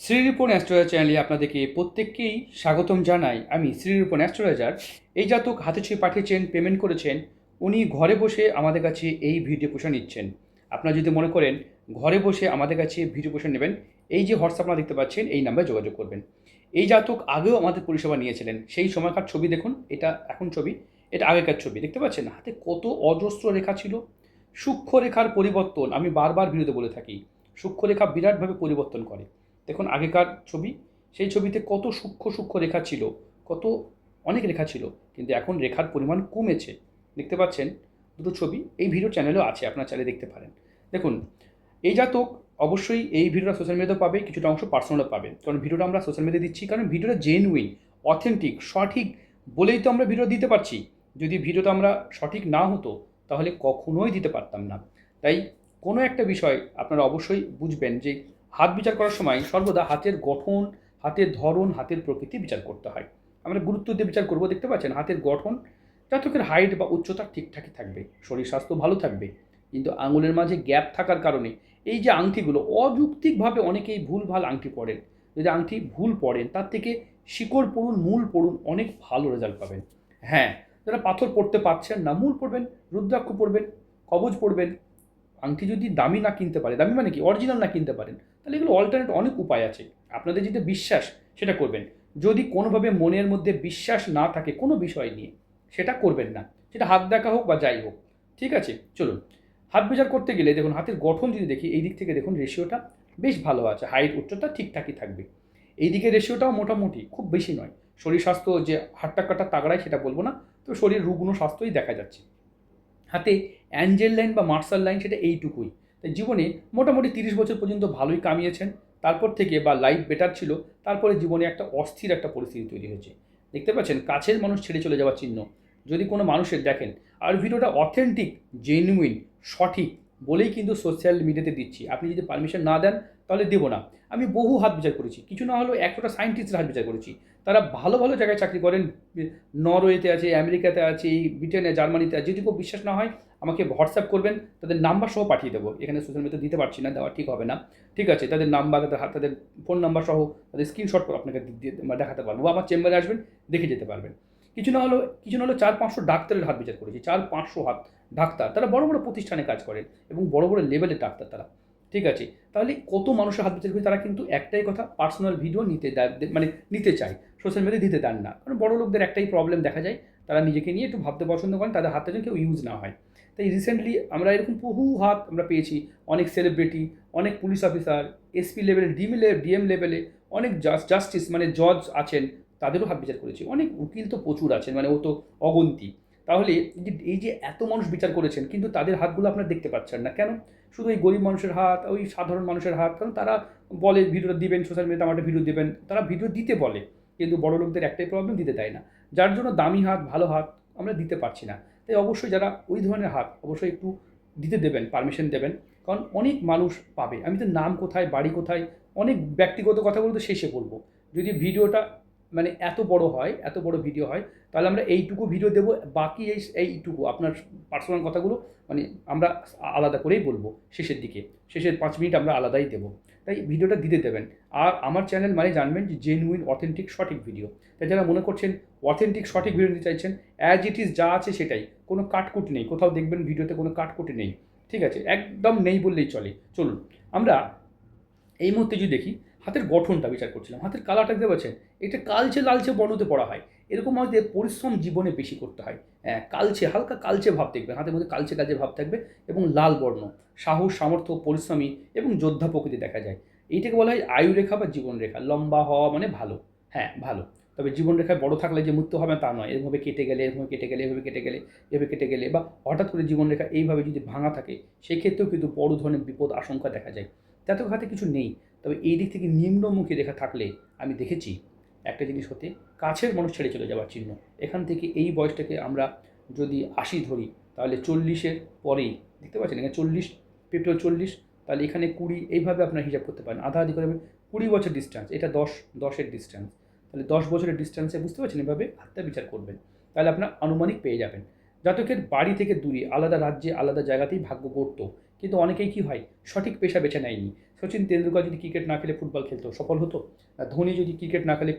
Shrirupan astrologer চ্যানেলে আপনাদেরকে প্রত্যেককেই স্বাগতম জানাই। আমি শ্রীরূপন অ্যাস্ট্রোলজার। এই জাতক হাতে ছুঁয়ে পাঠিয়েছেন, পেমেন্ট করেছেন, উনি ঘরে বসে আমাদের কাছে এই ভিডিও পোষণ নিচ্ছেন। আপনারা যদি মনে করেন ঘরে বসে আমাদের কাছে ভিডিও পোষণ নেবেন, এই যে হোয়াটসঅ্যাপ আপনারা দেখতে পাচ্ছেন এই নাম্বারে যোগাযোগ করবেন। এই জাতক আগেও আমাদের পরিষেবা নিয়েছিলেন, সেই সময়কার ছবি দেখুন। এটা এখন ছবি, এটা আগেকার ছবি। দেখতে পাচ্ছেন হাতে কত অজস্র রেখা ছিল। সূক্ষ্ম রেখার পরিবর্তন আমি বারবার ভিডিওতে বলে থাকি, সূক্ষ্ম রেখা বিরাটভাবে পরিবর্তন করে। দেখুন আগেকার ছবি, সেই ছবিতে কত সূক্ষ্ম সূক্ষ্ম রেখা ছিল, কত অনেক রেখা ছিল, কিন্তু এখন রেখার পরিমাণ কমেছে। দেখতে পাচ্ছেন দুটো ছবি এই ভিডিও চ্যানেলেও আছে, আপনার চাইলে দেখতে পারেন। দেখুন এই জাতক অবশ্যই এই ভিডিওটা সোশ্যাল মিডিয়াতেও পাবে, কিছুটা অংশ পার্সোনালও পাবে, কারণ ভিডিওটা আমরা সোশ্যাল মিডিয়ায় দিচ্ছি কারণ ভিডিওটা জেনুইন, অথেন্টিক, সঠিক বলেই তো আমরা ভিডিও দিতে পারছি। যদি ভিডিওটা আমরা সঠিক না হতো তাহলে কখনোই দিতে পারতাম না। তাই কোনো একটা বিষয় আপনারা অবশ্যই বুঝবেন যে হাত বিচার করার সময় সর্বদা হাতের গঠন, হাতের ধরন, হাতের প্রকৃতি বিচার করতে হয়। আমরা গুরুত্ব দিয়ে বিচার করবো। দেখতে পাচ্ছেন হাতের গঠন, জাতকের হাইট বা উচ্চতা ঠিকঠাকই থাকবে, শরীর স্বাস্থ্য ভালো থাকবে, কিন্তু আঙুলের মাঝে গ্যাপ থাকার কারণে এই যে আংটিগুলো অযৌক্তিকভাবে অনেকেই ভুলভাল আংটি পড়েন। যদি আংটি ভুল পড়েন তার থেকে শিকড় পড়ুন, মূল পড়ুন, অনেক ভালো রেজাল্ট পাবেন। হ্যাঁ, যারা পাথর পড়তে পারছেন না, মূল পড়বেন, রুদ্রাক্ষ পড়বেন, কবচ পড়বেন। আংটি যদি দামি না কিনতে পারে, দামি মানে কি অরিজিনাল না কিনতে পারেন, তাহলে এগুলো অল্টারনেট অনেক উপায় আছে। আপনাদের যেটা বিশ্বাস সেটা করবেন। যদি কোনোভাবে মনের মধ্যে বিশ্বাস না থাকে কোনো বিষয় নিয়ে, সেটা করবেন না, সেটা হাত দেখা হোক বা যাই হোক। ঠিক আছে, চলুন। হাত বিচার করতে গেলে দেখুন হাতের গঠন যদি দেখি, এই দিক থেকে দেখুন রেশিওটা বেশ ভালো আছে, হাইট উচ্চতা ঠিকঠাকই থাকবে। এই দিকে রেশিওটাও মোটামুটি, খুব বেশি নয়। শরীর স্বাস্থ্য যে হাট্টা কাটা তাগড়ায় সেটা বলবো না, তো শরীর রুগ্ন স্বাস্থ্যই দেখা যাচ্ছে। হাতে অ্যাঞ্জেল লাইন বা মার্শাল লাইন সেটা এইটুকুই। তাই জীবনে মোটামুটি 30 বছর পর্যন্ত ভালোই কামিয়েছেন। তারপর থেকে বা লাইফ বেটার ছিল, তারপরে জীবনে একটা অস্থির একটা পরিস্থিতি তৈরি হয়েছে। দেখতে পাচ্ছেন কাছের মানুষ ছেড়ে চলে যাওয়ার চিহ্ন যদি কোনো মানুষের দেখেন। আর ভিডিওটা অথেন্টিক, জেনুইন, সঠিক বলেই কিন্তু সোশ্যাল মিডিয়াতে দিচ্ছি। আপনি যদি পারমিশন না দেন তাহলে দেবো না। আমি বহু হাত বিচার করেছি, কিছু না হলেও 100টা সায়েন্টিস্টের হাত বিচার করেছি। তারা ভালো ভালো জায়গায় চাকরি করেন, নরওয়েতে আছে, আমেরিকাতে আছে, এই ব্রিটেনে, জার্মানিতে আছে। যদি কেউ বিশ্বাস না হয় আমাকে হোয়াটসঅ্যাপ করবেন, তাদের নাম্বার সহ পাঠিয়ে দেবো। এখানে সোশ্যাল মিডিয়াতে দিতে পারছি না, দেওয়া ঠিক হবে না। ঠিক আছে, তাদের নাম্বার, তাদের ফোন নাম্বার সহ তাদের স্ক্রিনশট করে আপনাকে দেখাতে পারবো, বা আমার চেম্বারে আসবেন, দেখে যেতে পারবেন। কিছু না হলেও 400-500 ডাক্তারের হাত বিচার করেছি। 400-500 হাত ডাক্তার, তারা বড় বড় প্রতিষ্ঠানে কাজ করেন এবং বড় বড় লেভেলের ডাক্তার তারা। ঠিক আছে, তাহলে কত মানুষের হাত বিচার করি, তারা কিন্তু একটাই কথা, পার্সোনাল ভিডিও মানে নিতে চায়, সোশ্যাল মিডিয়ায় দিতে দেন না। কারণ বড় লোকদের একটাই প্রবলেম দেখা যায়, তারা নিজেকে নিয়ে একটু ভাবতে পছন্দ করেন, তাদের হাতটা যেন কেউ ইউজ না হয়। তাই রিসেন্টলি আমরা এরকম বহু হাত আমরা পেয়েছি। অনেক সেলিব্রিটি, অনেক পুলিশ অফিসার, এসপি লেভেলে, ডিএম লেভেলে, অনেক জাস্টিস মানে জজ আছেন, তাদেরও হাত বিচার করেছি। অনেক উকিল তো প্রচুর আছেন, মানে ও তো অগন্তি। তাহলে এই যে এত মানুষ বিচার করেছেন, কিন্তু তাদের হাতগুলো আপনারা দেখতে পাচ্ছেন না কেন? শুধু ওই গরিব মানুষের হাত, ওই সাধারণ মানুষের হাত, কারণ তারা বলে ভিডিওটা দিবেন, সোশ্যাল মিডিয়াতে আমার একটা ভিডিও দেবেন, তারা ভিডিও দিতে বলে, কিন্তু বড় লোকদের একটাই প্রবলেম, দিতে দেয় না। যার জন্য দামি হাত, ভালো হাত আমরা দিতে পারছি না। তাই অবশ্যই যারা ওই ধরনের হাত অবশ্যই একটু দিতে দেবেন, পারমিশন দেবেন, কারণ অনেক মানুষ পাবে। আমি তো নাম কোথায়, বাড়ি কোথায়, অনেক ব্যক্তিগত কথা বলতে শেষে বলবো। যদি ভিডিওটা মানে এত বড় হয়, এত বড় ভিডিও হয়, তাহলে আমরা এইটুকু ভিডিও দেবো, বাকি এইটুকু আপনার পার্সোনাল কথাগুলো মানে আমরা আলাদা করেই বলবো শেষের দিকে। শেষের 5 মিনিট আমরা আলাদাই দেবো। তাই ভিডিওটা দিতে দেবেন। আর আমার চ্যানেল মানে জানবেন যে জেনুইন, অথেন্টিক, সঠিক ভিডিও। তাই যারা মনে করছেন অথেন্টিক সঠিক ভিডিও নিতে চাইছেন, অ্যাজ ইট ইজ যা আছে সেটাই, কোনো কাটকুট নেই, কোথাও দেখবেন ভিডিওতে কোনো কাটকুটি নেই। ঠিক আছে, একদম নেই বললেই চলে। চলুন আমরা এই মুহূর্তে যদি দেখি হাতের গঠনটা বিচার করছিলাম, হাতের কালারটা দেখতে পাচ্ছেন, এটা কালচে লালচে বর্ণতে পড়া হয়। এরকম আমাদের পরিশ্রম জীবনে বেশি করতে হয়। হ্যাঁ, কালচে, হালকা কালচে ভাব দেখবেন, হাতের মধ্যে কালচে কালচে ভাব থাকবে এবং লাল বর্ণ। সাহস, সামর্থ্য, পরিশ্রমী এবং যোদ্ধা প্রকৃতি দেখা যায়। এইটাকে বলা হয় আয়ুরেখা বা জীবনরেখা। লম্বা হওয়া মানে ভালো, হ্যাঁ ভালো। তবে জীবনরেখায় বড় থাকলে যে মৃত্যু হবে তা নয়। এরভাবে কেটে গেলে, এরভাবে কেটে গেলে, এভাবে কেটে গেলে, এভাবে কেটে গেলে, বা হঠাৎ করে জীবনরেখা এইভাবে যদি ভাঙা থাকে, সেক্ষেত্রেও কিন্তু বড় ধরনের বিপদ আশঙ্কা দেখা যায়। জাতক হাতে কিছু নেই, তবে এই দিক থেকে নিম্নমুখী রেখা থাকলে আমি দেখেছি একটা জিনিস হতে, কাছের মানুষ ছেড়ে চলে যাওয়ার চিহ্ন। এখান থেকে এই বয়সটাকে আমরা যদি 80 ধরি, তাহলে 40-এর পরেই দেখতে পাচ্ছেন, এখানে 40, পেট্রোল 40, তাহলে এখানে 20, এইভাবে আপনার হিসাব করতে পারেন। আধা আধি করে 20 বছর ডিস্ট্যান্স, এটা 10-10-এর ডিস্ট্যান্স, তাহলে 10 বছরের ডিস্ট্যান্সে বুঝতে পারছেন, এভাবে হাতটা বিচার করবেন, তাহলে আপনার আনুমানিক পেয়ে যাবেন। জাতকের বাড়ি থেকে দূরে, আলাদা রাজ্যে, আলাদা জায়গাতেই ভাগ্য গড়ত, কিন্তু অনেকেই কী হয়, সঠিক পেশা বেছে নেয়নি। সচিন তেন্ডুলকর যদি ক্রিকেট না খেলে ফুটবল খেলতো, সফল হতো? ধোনি যদি ক্রিকেট না খেলে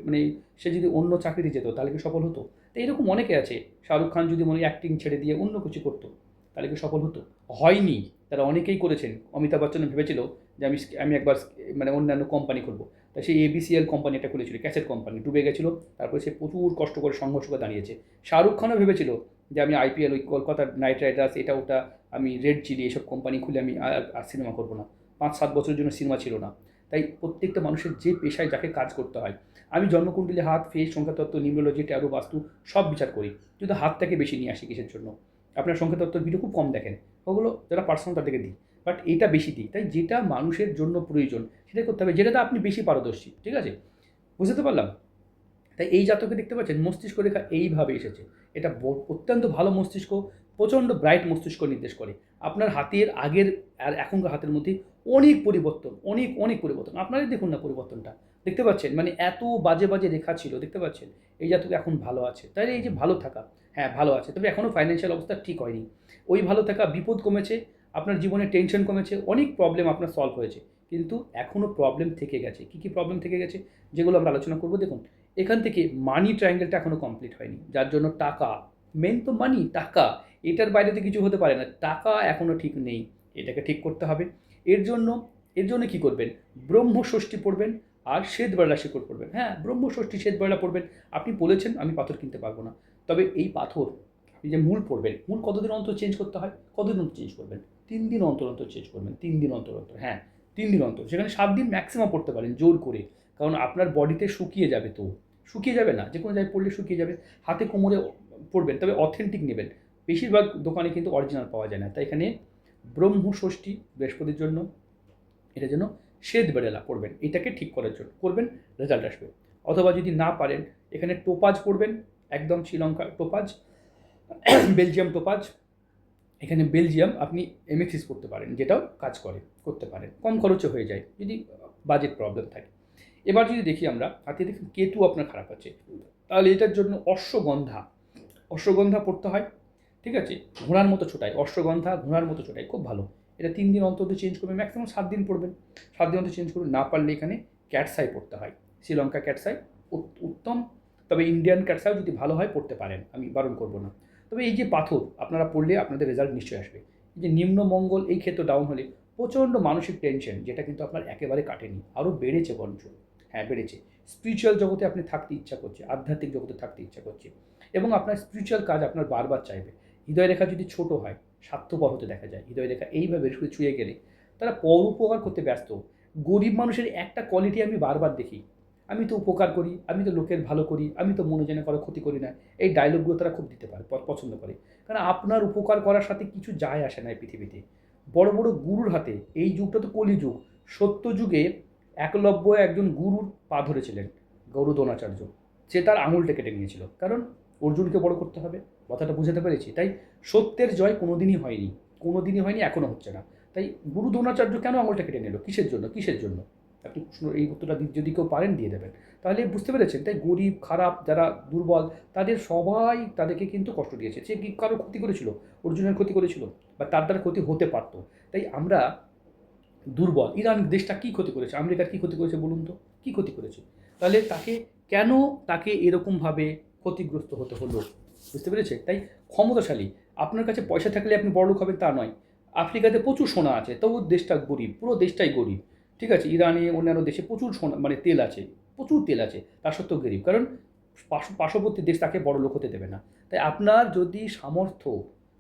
মানে সে যদি অন্য চাকরিতে যেত, তাহলে কি সফল হতো? তো এরকম অনেকে আছে। শাহরুখ খান যদি মনে অ্যাক্টিং ছেড়ে দিয়ে অন্য কিছু করতো, তাহলে কি সফল হতো? হয়নি। তারা অনেকেই করেছেন। অমিতাভ বচ্চন ভেবেছিল যে আমি একবার মানে অন্যান্য কোম্পানি খুলব। তা সে এবিসিএল কোম্পানি একটা খুলেছিল, ক্যাসেট কোম্পানি, ডুবে গেছিলো। তারপরে সে প্রচুর কষ্ট করে সংঘর্ষ করে দাঁড়িয়েছে। শাহরুখ খানও ভেবেছিল যে আমি আইপিএল, ওই কলকাতার নাইট রাইডার্স, এটা ওটা, আমি রেড চিলি, এসব কোম্পানি খুলে আমি আর সিনেমা করবো না। 5-7 বছরের জন্য সিনেমা ছিল না। তাই প্রত্যেকটা মানুষের যে পেশায় যাকে কাজ করতে হয়, আমি জন্মকুণ্ডলী, হাত, ফেস, সংখ্যাতত্ত্ব, নিউমোলজি, ট্যারো, বাস্তু সব বিচার করি। যদি হাতটাকে বেশি নিয়ে আসি কিসের জন্য? আপনার সংখ্যাতত্ত্বের ভিডিও খুব কম দেখেন, ওগুলো যারা পার্সোনাল তাদেরকে দিই, বাট এটা বেশি দিই। তাই যেটা মানুষের জন্য প্রয়োজন সেটা করতে হবে, যেটাতে আপনি বেশি পারদর্শী। ঠিক আছে? বুঝতে পারলাম? তাই এই জাতকে দেখতে পাচ্ছেন, মস্তিষ্ক রেখা এইভাবে এসেছে। এটা অত্যন্ত ভালো মস্তিষ্ক, প্রচণ্ড ব্রাইট মস্তিষ্ক নির্দেশ করে। আপনার হাতের আগের আর এখনকার হাতের মধ্যে অনেক পরিবর্তন, অনেক অনেক পরিবর্তন। আপনারাই দেখুন না পরিবর্তনটা, দেখতে পাচ্ছেন? মানে এত বাজে বাজে রেখা ছিল, দেখতে পাচ্ছেন? এই জাতক এখন ভালো আছে। তাই এই যে ভালো থাকা, হ্যাঁ ভালো আছে, তবে এখনও ফাইন্যান্সিয়াল অবস্থা ঠিক হয়নি। ওই ভালো থাকা, বিপদ কমেছে, আপনার জীবনে টেনশন কমেছে, অনেক প্রবলেম আপনার সলভ হয়েছে, কিন্তু এখনও প্রবলেম থেকে গেছে। কী কী প্রবলেম থেকে গেছে, যেগুলো আমরা আলোচনা করবো। দেখুন, এখান থেকে মানি ট্রায়াঙ্গেলটা এখনও কমপ্লিট হয়নি, যার জন্য টাকা, মেন তো মানি, টাকা, এটার বাইরে তো কিছু হতে পারে না। টাকা এখনও ঠিক নেই, এটাকে ঠিক করতে হবে। এর জন্য কী করবেন? ব্রহ্মষষ্ঠী পড়বেন আর শ্বেতবালা শিকড় পড়বেন। হ্যাঁ, ব্রহ্মষষ্ঠী শ্বেতবালা পড়বেন। আপনি বলেছেন আমি পাথর কিনতে পারবো না, তবে এই পাথর আপনি যে মূল পড়বেন, মূল কতদিন অন্তর চেঞ্জ করতে হয়? কতদিন অন্তর চেঞ্জ করবেন? 3 দিন অন্তর অন্তর চেঞ্জ করবেন, 3 দিন অন্তর অন্তর। হ্যাঁ, 3 দিন অন্তর, সেখানে 7 দিন ম্যাক্সিমাম পড়তে পারেন জোর করে, কারণ আপনার বডিতে শুকিয়ে যাবে। তো শুকিয়ে যাবে না, যে কোনো জায়গায় পড়লে শুকিয়ে যাবে। হাতে কোমরে পড়বেন, তবে অথেন্টিক নেবেন। বেশিরভাগ দোকানে কিন্তু অরিজিনাল পাওয়া যায় না। তাই এখানে ব্রহ্মষষ্ঠী বৃহস্পতির জন্য, এটার জন্য শ্বেতবেলা পড়বেন, এটাকে ঠিক করার জন্য করবেন, রেজাল্ট আসবে। অথবা যদি না পারেন, এখানে টোপাজ পড়বেন, একদম শ্রীলঙ্কা টোপাজ, বেলজিয়াম টোপাজ। এখানে বেলজিয়াম আপনি এমএক্সিস করতে পারেন, যেটাও কাজ করতে পারেন, কম খরচে হয়ে যায় যদি বাজেট প্রবলেম থাকে। এবার যদি দেখি আমরা, হাতে দেখুন কেতু আপনার খারাপ আছে, তাহলে এটার জন্য অশ্বগন্ধা পড়তে হয়। ঠিক আছে? ঘোড়ার মতো ছোটায়, অশ্বগন্ধা ঘোড়ার মতো ছোটায়, খুব ভালো। এটা 3 দিন অন্তত চেঞ্জ করবেন, ম্যাক্সিমাম 7 দিন পড়বেন। 7 দিন অন্তর চেঞ্জ করবেন। না পারলে এখানে ক্যাটসাই পড়তে হয়, শ্রীলঙ্কা ক্যাটসাই উত্তম, তবে ইন্ডিয়ান ক্যাটসাই যদি ভালো হয় পড়তে পারেন, আমি বারণ করব না। তবে এই যে পাথর আপনারা পড়লে আপনাদের রেজাল্ট নিশ্চয়ই আসবে। এই যে নিম্নমঙ্গল এই ক্ষেত্রে ডাউন হলে প্রচণ্ড মানসিক টেনশন, যেটা কিন্তু আপনার একেবারে কাটেনি, আরও বেড়েছে বরঞ্চ। হ্যাঁ, বেড়েছে। স্পিরিচুয়াল জগতে আপনি থাকতে ইচ্ছা করছে, আধ্যাত্মিক জগতে থাকতে ইচ্ছা করছে, এবং আপনার স্পিরিচুয়াল কাজ আপনার বারবার চাইবে। হৃদয় রেখা যদি ছোট হয়, স্বার্থপর হতে দেখা যায়। হৃদয় রেখা এইভাবে ছুঁয়ে গেলে তারা পর উপকার করতে ব্যস্ত। গরিব মানুষের একটা কোয়ালিটি আমি বারবার দেখি, আমি তো উপকার করি, আমি তো লোকের ভালো করি, আমি তো মনে জেনে কারো ক্ষতি করি না। এই ডায়লগগুলো তারা খুব দিতে পারে, পছন্দ করে। কারণ আপনার উপকার করার সাথে কিছু যায় আসে না এই পৃথিবীতে। বড় বড় গুরুর হাতে, এই যুগটা তো কলিযুগ, সত্য যুগে একলব্য একজন গুরুর পা ধরেছিলেন, গৌরদ্রোণাচার্য। সে তার আঙুলটা কেটে নিয়েছিল, কারণ অর্জুনকে বড় করতে হবে। কথাটা বুঝাতে পেরেছি? তাই সত্যের জয় কোনোদিনই হয়নি, এখনও হচ্ছে না। তাই গুরু দ্রোণাচার্য কেন আঙুলটা কেটে নিল? কিসের জন্য? আপনি এই উত্তরটা যদি কেউ পারেন দিয়ে দেবেন, তাহলে বুঝতে পেরেছেন। তাই গরিব, খারাপ, যারা দুর্বল, তাদেরকে কিন্তু কষ্ট দিয়েছে। সে কি কারো ক্ষতি করেছিল? অর্জুনের ক্ষতি করেছিল, বা তার দ্বারা ক্ষতি হতে পারত। তাই আমরা দুর্বল। ইরান দেশটা কী ক্ষতি করেছে? আমেরিকার কী ক্ষতি করেছে বলুন তো? কী ক্ষতি করেছে? তাহলে তাকে এরকমভাবে ক্ষতিগ্রস্ত হতে হলো? বুঝতে পেরেছে? তাই ক্ষমতাশালী, আপনার কাছে পয়সা থাকলে আপনি বড়লোক হবেন তা নয়। আফ্রিকাতে প্রচুর সোনা আছে, তবু দেশটা গরিব, পুরো দেশটাই গরিব। ঠিক আছে? ইরানে, অন্যান্য দেশে প্রচুর সোনা, মানে তেল আছে, প্রচুর তেল আছে, তা সত্ত্বেও গরিব, কারণ পার্শ্ববর্তী দেশ তাকে বড়লোক হতে দেবে না। তাই আপনার যদি সামর্থ্য,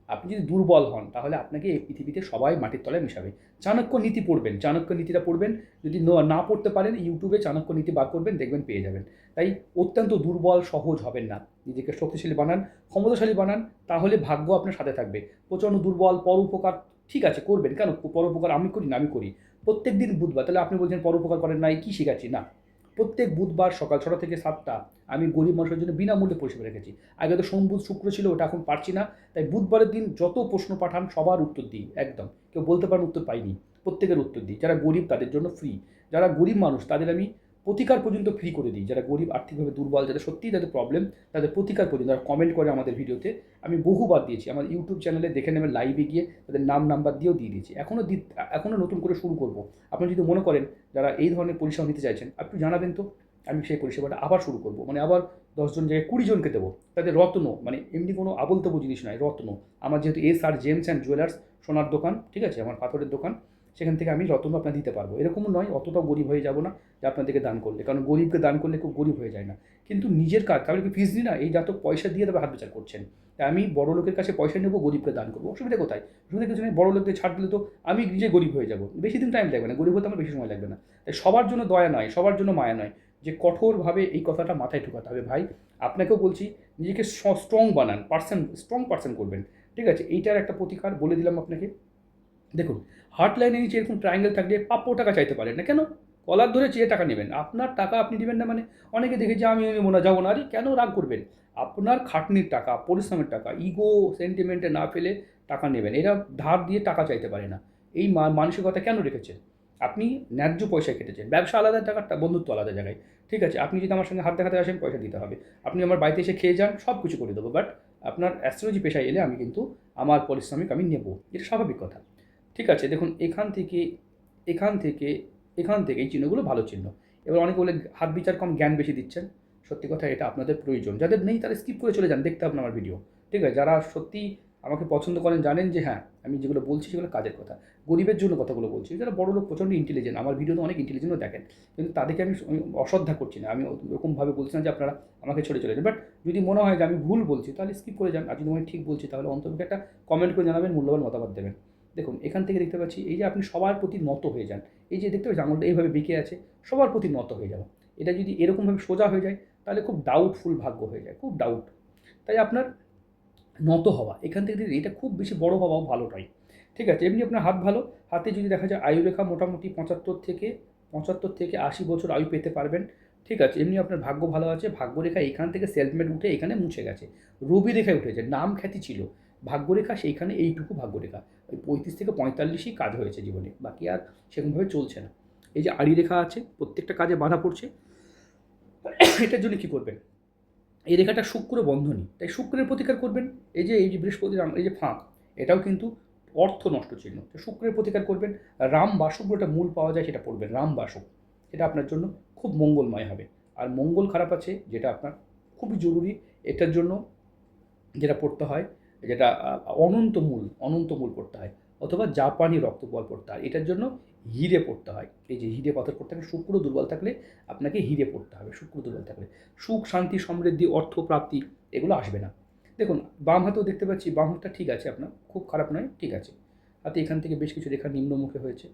আপনি যদি দুর্বল হন, তাহলে আপনাকে এই পৃথিবীতে সবাই মাটির তলায় মিশাবে। চাণক্য নীতি পড়বেন, চাণক্য নীতিটা পড়বেন। যদি না পড়তে পারেন, ইউটিউবে চাণক্য নীতি বার করবেন, দেখবেন পেয়ে যাবেন। তাই অত্যন্ত দুর্বল সহজ হবেন না, নিজেকে শক্তিশালী বানান, ক্ষমতাশালী বানান, তাহলে ভাগ্য আপনার সাথে থাকবে। প্রচণ্ড দুর্বল, পরোপকার ঠিক আছে করবেন, কেন পরোপকার আমি করি না? আমি করি প্রত্যেক দিন বুধবার। তাহলে আপনি বলছেন পরোপকার করেন না, কী শেখাচ্ছি? না, প্রত্যেক বুধবার সকাল 6টা থেকে 7টা আমি গরিব মানুষের জন্য বিনামূল্যে পরিষেবা রেখেছি। আগে তো সোম, বুধ, শুক্র ছিল, ওটা এখন পারছি না। তাই বুধবারের দিন যত প্রশ্ন পাঠান সবার উত্তর দিই, একদম। কেউ বলতে পারেন উত্তর পাইনি, প্রত্যেকের উত্তর দিই। যারা গরিব তাদের জন্য ফ্রি, যারা গরিব মানুষ তাদের আমি প্রতিকার পর্যন্ত ফ্রি করে দিই। যারা গরিব, আর্থিকভাবে দুর্বল, যাদের সত্যিই যাদের প্রবলেম, তাদের প্রতিকার পর্যন্ত যারা কমেন্ট করে আমাদের ভিডিওতে, আমি বহুবার দিয়েছি। আমার ইউটিউব চ্যানেলে দেখে নেবেন, লাইভে গিয়ে তাদের নাম নাম্বার দিয়েও দিয়ে দিয়েছি। এখনও নতুন করে শুরু করব। আপনি যদি মনে করেন যারা এই ধরনের পরিষেবা নিতে চাইছেন, আপনি জানাবেন তো, আমি সেই পরিষেবাটা আবার শুরু করব। মানে আবার 10 জন জায়গায় 20 জনকে দেবো। তাদের রত্ন, মানে এমনি কোনো আবোল তাবোল জিনিস নয়, রত্ন। আমার যেহেতু SR জেমস অ্যান্ড জুয়েলার্স সোনার দোকান, ঠিক আছে, আমার পাথরের দোকান, সেখান থেকে আমি রত্ন আপনার দিতে পারবো। এরকমও নয়, অতটাও গরিব হয়ে যাব না যে আপনাদেরকে দান করলে, কারণ গরিবকে দান করলে খুব গরিব হয়ে যায় না। কিন্তু নিজের কাজ, তাহলে কি ফিস দিই না? এই যত পয়সা দিয়ে তবে হাত বিচার করছেন। তাই আমি বড় লোকের কাছে পয়সা নেবো, গরিবকে দান করবো, অসুবিধা কোথায়? অসুবিধা কিছু নেই। বড় লোকদের ছাড় দিলে তো আমি নিজে গরিব হয়ে যাব, বেশি দিন টাইম লাগবে না, গরিব হতে আমার বেশি সময় লাগবে না। তাই সবার জন্য দয়া নয়, সবার জন্য মায়া নয়, যে কঠোরভাবে এই কথাটা মাথায় ঢোকাতে হবে। ভাই, আপনাকেও বলছি, নিজেকে স্ট্রং বানান, স্ট্রং পার্সন করবেন, ঠিক আছে? এইটার একটা প্রতিকার বলে দিলাম আপনাকে। দেখুন, হার্ট লাইনের নিচে এরকম ট্রায়াঙ্গেল থাকলে প্রাপ্য টাকা চাইতে পারেন না কেন? কলার ধরে চেয়ে টাকা নেবেন, আপনার টাকা আপনি দিবেন না মানে? অনেকে দেখেছি আমি নেবো না, যাবো না। আরে কেন রাগ করবেন? আপনার খাটনির টাকা, পরিশ্রমের টাকা, ইগো সেন্টিমেন্টে না ফেলে টাকা নেবেন। এরা ধার দিয়ে টাকা চাইতে পারে না। এই মানসিকতা কেন রেখেছেন? আপনি ন্যায্য পয়সায় কেটেছেন। ব্যবসা আলাদা জায়গাটা, বন্ধুত্ব আলাদা জায়গায়, ঠিক আছে? আপনি যদি আমার সঙ্গে হাত দেখাতে আসেন, পয়সা দিতে হবে। আপনি আমার বাড়িতে এসে খেয়ে যান, সব কিছু করে দেবো। বাট আপনার অ্যাস্ট্রোলজি পেশায় এলে আমি কিন্তু আমার পারিশ্রমিক আমি নেবো, এটা স্বাভাবিক কথা। ঠিক আছে, দেখুন এখান থেকে, এখান থেকে, এখান থেকে এই চিহ্নগুলো ভালো চিহ্ন। এবার অনেকে বলে হাত বিচার কম, জ্ঞান বেশি দিচ্ছেন। সত্যি কথা, এটা আপনাদের প্রয়োজন। যাদের নেই তারা স্কিপ করে চলে যান, দেখতে হবে না আমার ভিডিও, ঠিক আছে? যারা সত্যি আমাকে পছন্দ করেন, জানেন যে হ্যাঁ আমি যেগুলো বলছি সেগুলো কাজের কথা, গরিবের জন্য কথাগুলো বলছি। যারা বড় লোক প্রচণ্ড ইন্টেলিজেন্ট, আমার ভিডিওতে অনেক ইন্টেলিজেন্টও দেখেন, কিন্তু তাদেরকে আমি অশ্রদ্ধা করছি না, আমি ওরকমভাবে বলছি না যে আপনারা আমাকে ছেড়ে চলে যান। বাট যদি মনে হয় যে আমি ভুল বলছি তাহলে স্কিপ করে যান, আর যদি আমি ঠিক বলছি তাহলে অন্তত একটা কমেন্ট করে জানাবেন, মূল্যবান মতামত দেবেন। দেখুন এখান থেকে দেখতে পাচ্ছি এই যে আপনি সবার প্রতি নত হয়ে যান। এই যে দেখতে পাচ্ছি আঙুলটা এইভাবে বেঁকে আছে, সবার প্রতি নত হয়ে যাওয়া। এটা যদি এরকমভাবে সোজা হয়ে যায় তাহলে খুব ডাউটফুল ভাগ্য হয়ে যায়, খুব ডাউট। তাই আপনার নত হওয়া, এখান থেকে এটা খুব বেশি বড় হওয়াও ভালো নয়, ঠিক আছে? এমনি আপনার হাত ভালো, হাতে যদি দেখা যায় আয়ুরেখা মোটামুটি 75 থেকে 80 বছর আয়ু পেতে পারবেন, ঠিক আছে? এমনি আপনার ভাগ্য ভালো আছে। ভাগ্যরেখা এখান থেকে সেলফমেড উঠে এখানে মুছে গেছে, রবি রেখায় উঠেছে, নাম খ্যাতি ছিল। ভাগ্যরেখা সেইখানে এইটুকু ভাগ্যরেখা, ওই 35 থেকে 45ই কাজ হয়েছে জীবনে, বাকি আর সেরকমভাবে চলছে না। এই যে আড়ি রেখা আছে, প্রত্যেকটা কাজে বাধা পড়ছে। এটার জন্য কী করবেন? এই রেখাটা শুক্র বন্ধনী, তাই শুক্রের প্রতিকার করবেন। এই যে বৃহস্পতির এই যে ফাঁক, এটাও কিন্তু অর্থ নষ্ট চিহ্ন, তো শুক্রের প্রতিকার করবেন। রাম বাসক বলে মূল পাওয়া যায়, সেটা পড়বেন, রাম বাসক। সেটা আপনার জন্য খুব মঙ্গলময় হবে। আর মঙ্গল খারাপ আছে, যেটা আপনার খুবই জরুরি, এটার জন্য যেটা পড়তে হয়, যেটা অনন্ত মূল পড়তে হয়, অথবা জাপানি রক্তবল পড়তে হয়। এটার জন্য হিরে পড়তে হয়, এই যে হিরে পাথর পড়তে হবে। শুক্র দুর্বল থাকলে আপনাকে হিরে পড়তে হবে। শুক্র দুর্বল থাকলে সুখ, শান্তি, সমৃদ্ধি, অর্থ প্রাপ্তি এগুলো আসবে না। দেখুন বাম হাতেও দেখতে পাচ্ছি, বাম হাতটা ঠিক আছে আপনার, খুব খারাপ নয়, ঠিক আছে। হাতে এখান থেকে বেশ কিছু রেখা নিম্নমুখে হয়েছে।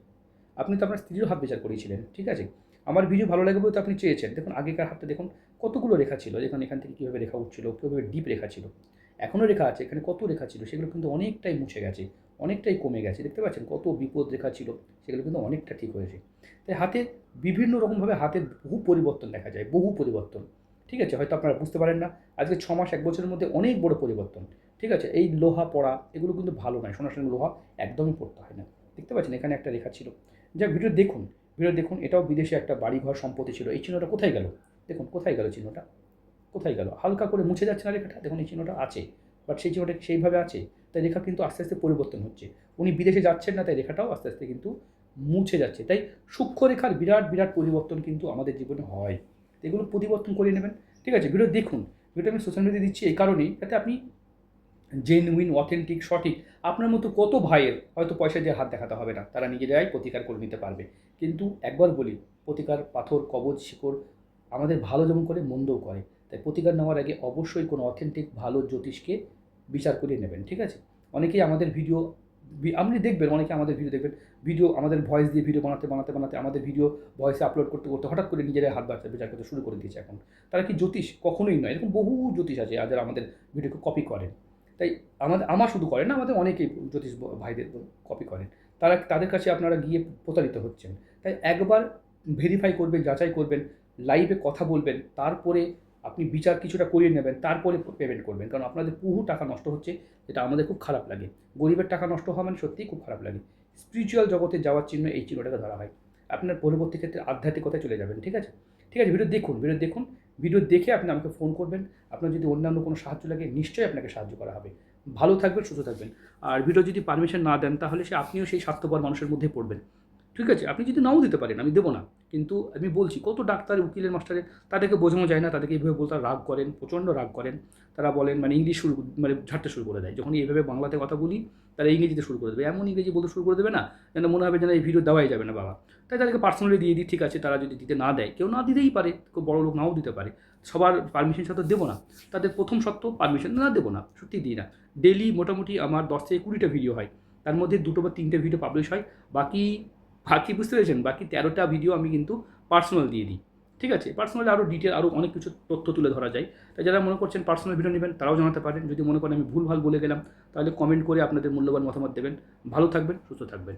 আপনি তো আপনার স্ত্রীরও হাত বিচার করিয়েছিলেন, ঠিক আছে? আমার ভিডিও ভালো লাগবে তো আপনি চেয়েছেন। দেখুন আগেকার হাতটা দেখুন, কতগুলো রেখা ছিল, দেখুন এখান থেকে কীভাবে রেখা উঠছিল, কীভাবে ডিপ রেখা ছিল। এখনও রেখা আছে, এখানে কত রেখা ছিল, সেগুলো কিন্তু অনেকটাই মুছে গেছে, অনেকটাই কমে গেছে। দেখতে পাচ্ছেন কত বিপদ রেখা ছিল, সেগুলো কিন্তু অনেকটা ঠিক হয়েছে। তাই হাতে বিভিন্ন রকমভাবে হাতের বহু পরিবর্তন দেখা যায়, বহু পরিবর্তন, ঠিক আছে? হয়তো আপনারা বুঝতে পারেন না, আজকে 6 মাস 1 বছরের মধ্যে অনেক বড় পরিবর্তন, ঠিক আছে? এই লোহা পড়া এগুলো কিন্তু ভালো নয়, সোনার সঙ্গে লোহা একদমই পড়তে হয় না। দেখতে পাচ্ছেন এখানে একটা রেখা ছিল। যাক, ভিডিও দেখুন, এটাও বিদেশে একটা বাড়িঘর সম্পত্তি ছিল। এই চিহ্নটা কোথায় গেল? দেখুন কোথায় গেল চিহ্নটা, কোথায় গেল? হালকা করে মুছে যাচ্ছে না রেখাটা? দেখুন এই চিহ্নটা আছে, বাট সেই চিহ্নটা সেইভাবে আছে। তাই রেখা কিন্তু আস্তে আস্তে পরিবর্তন হচ্ছে। উনি বিদেশে যাচ্ছেন না, তাই রেখাটাও আস্তে আস্তে কিন্তু মুছে যাচ্ছে। তাই সূক্ষ্ম রেখার বিরাট বিরাট পরিবর্তন কিন্তু আমাদের জীবনে হয়। তো এগুলো পরিবর্তন করে নেবেন, ঠিক আছে? ভিডিওটা আমি সোশ্যাল মিডিয়ায় দিচ্ছি এই কারণেই, যাতে আপনি জেনুইন, অথেন্টিক, সঠিক, আপনার মতো কত ভাইয়ের হয়তো পয়সা দিয়ে হাত দেখাতে হবে না, তারা নিজেরাই প্রতিকার করে নিতে পারবে। কিন্তু একবার বলি, প্রতিকার পাথর, কবচ, শিকড় আমাদের ভালো যেমন করে, মন্দও করে। তাই প্রতিকার নেওয়ার আগে অবশ্যই কোনো অথেন্টিক ভালো জ্যোতিষকে বিচার করে নেবেন, ঠিক আছে? অনেকেই আমাদের ভিডিও, আপনি দেখবেন অনেকে আমাদের ভিডিও দেখবেন, ভিডিও আমাদের ভয়েস দিয়ে ভিডিও বানাতে আমাদের ভিডিও ভয়েসে আপলোড করতে হঠাৎ করে নিজেরাই হাত বিচার করতে শুরু করে দিয়েছে এখন। তারা কি জ্যোতিষ? কখনোই নয়। এরকম বহু জ্যোতিষ আছে যারা আমাদের ভিডিওকে কপি করেন। তাই আমার শুধু করেন না, আমাদের অনেকেই জ্যোতিষ ভাইদের কপি করেন। তাদের কাছে আপনারা গিয়ে প্রতারিত হচ্ছেন। তাই একবার ভেরিফাই করবেন, যাচাই করবেন, লাইভে কথা বলবেন, তারপরে আপনি বিচার কিছুটা করিয়ে নেবেন, তারপরে পেমেন্ট করবেন। কারণ আপনাদের বহু টাকা নষ্ট হচ্ছে, যেটা আমাদের খুব খারাপ লাগে। গরিবের টাকা নষ্ট হওয়া মানে সত্যিই খুব খারাপ লাগে। স্পিরিচুয়াল জগতে যাওয়ার চিহ্ন এই চিহ্নটাকে ধরা হয়। আপনার পরবর্তী ক্ষেত্রে আধ্যাত্মিকতায় চলে যাবেন, ঠিক আছে? ঠিক আছে, ভিডিও দেখুন, ভিডিও দেখে আপনি আমাকে ফোন করবেন। আপনার যদি অন্যান্য কোনো সাহায্য লাগে নিশ্চয়ই আপনাকে সাহায্য করা হবে। ভালো থাকবেন, সুস্থ থাকবেন। আর ভিডিও যদি পারমিশন না দেন তাহলে আপনিও সেই স্বার্থপর মানুষের মধ্যে পড়বেন। ঠিক আছে, আপনি যদি নাও দিতে পারেন, আমি দেবো না। কিন্তু আমি বলছি কত ডাক্তার, উকিলের, মাস্টারের তাদেরকে বোঝানো যায় না, তাদেরকে এইভাবে বলতে রাগ করেন, প্রচণ্ড রাগ করেন। তারা বলেন মানে ইংলিশ শুরু মানে ঝাড়তে শুরু করে দেয়। যখন এইভাবে বাংলাতে কথা বলি তারা ইংরেজিতে শুরু করে দেবে, এমন ইংরেজি বলতে শুরু করে দেবে না যেন মনে হবে যেন এই ভিডিও দেওয়াই যাবে না বাবা। তাই তাদেরকে পার্সোনালি দিয়ে দিই, ঠিক আছে, তারা যদি দিতে না দেয়, কেউ না দিতেই পারে, কেউ বড় লোক নাও দিতে পারে, সবার পারমিশন সাথে দেবো না। তাদের প্রথম শর্ত পারমিশন না, দেবো না, সত্যি দিই না। ডেলি মোটামুটি আমার 10 থেকে 20টা ভিডিও হয়, তার মধ্যে 2টো বা 3টে ভিডিও পাবলিশ হয়। বাকি বাকি বুঝতে পেরেছেন, বাকি 13টা ভিডিও আমি কিন্তু পার্সোনাল দিয়ে দিই। ঠিক আছে, পার্সোনালি আরও ডিটেল আরও অনেক কিছু তথ্য তুলে ধরা যায়। তাই যারা মনে করছেন পার্সোনাল ভিডিও নেবেন তারাও জানাতে পারেন। যদি মনে করেন আমি ভুলভাল বলে গেলাম তাহলে কমেন্ট করে আপনাদের মূল্যবান মতামত দেবেন। ভালো থাকবেন, সুস্থ থাকবেন।